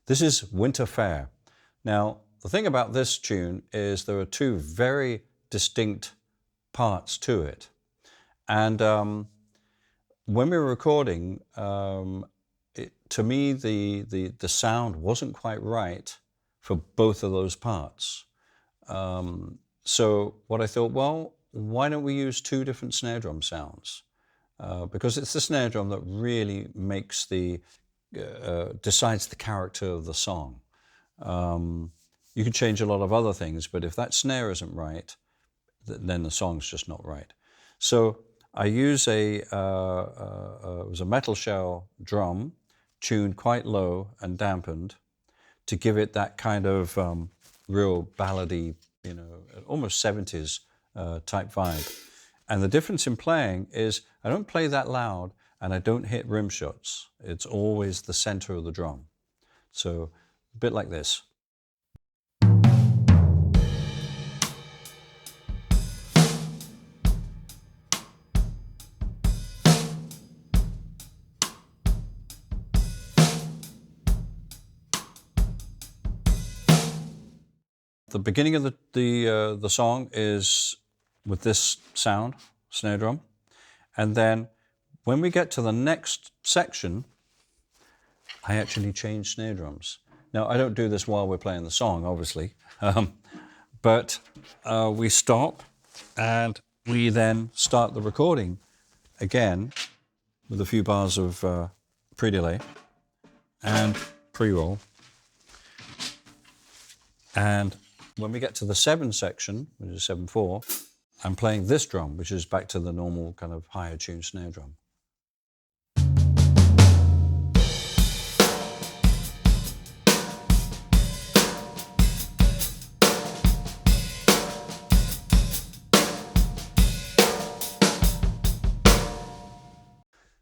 This is Winter Fair. Now, the thing about this tune is there are two very distinct parts to it. And when we were recording, to me, the sound wasn't quite right for both of those parts. So what I thought, well, why don't we use two different snare drum sounds? Because it's the snare drum that really makes decides the character of the song. You can change a lot of other things, but if that snare isn't right, then the song's just not right. So I use it was a metal shell drum, tuned quite low and dampened, to give it that kind of real ballady, almost 70s type vibe. And the difference in playing is I don't play that loud and I don't hit rim shots. It's always the center of the drum. So a bit like this. The beginning of the song is with this sound, snare drum, and then when we get to the next section, I actually change snare drums. Now, I don't do this while we're playing the song, obviously, but we stop and we then start the recording again with a few bars of pre-delay and pre-roll. And when we get to the 7 section, which is 7/4, I'm playing this drum, which is back to the normal kind of higher tuned snare drum.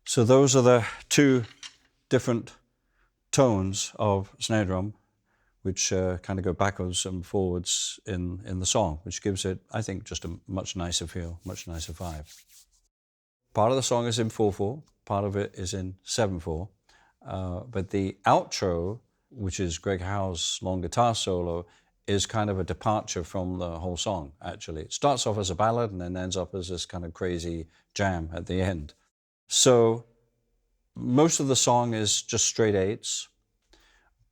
So those are the two different tones of snare drum, which kind of go backwards and forwards in the song, which gives it, I think, just a much nicer feel, much nicer vibe. Part of the song is in 4/4, part of it is in 7/4, but the outro, which is Greg Howe's long guitar solo, is kind of a departure from the whole song, actually. It starts off as a ballad and then ends up as this kind of crazy jam at the end. So most of the song is just straight 8s.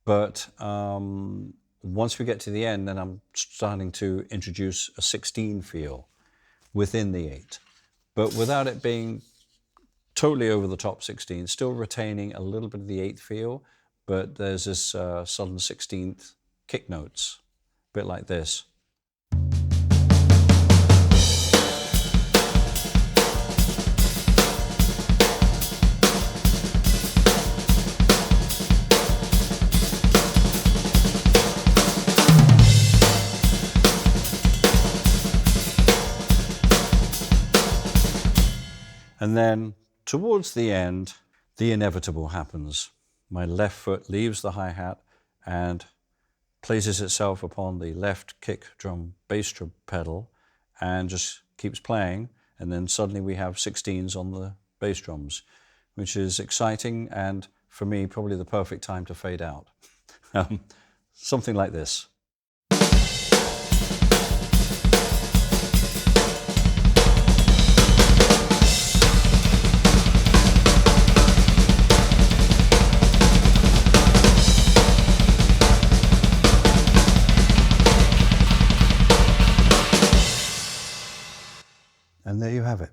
But once we get to the end, then I'm starting to introduce a 16 feel within the 8, but without it being totally over the top 16, still retaining a little bit of the 8th feel, but there's this sudden 16th kick notes, a bit like this. And then towards the end, the inevitable happens. My left foot leaves the hi-hat and places itself upon the left kick drum bass pedal and just keeps playing. And then suddenly we have 16s on the bass drums, which is exciting and for me, probably the perfect time to fade out. Something like this. And there you have it.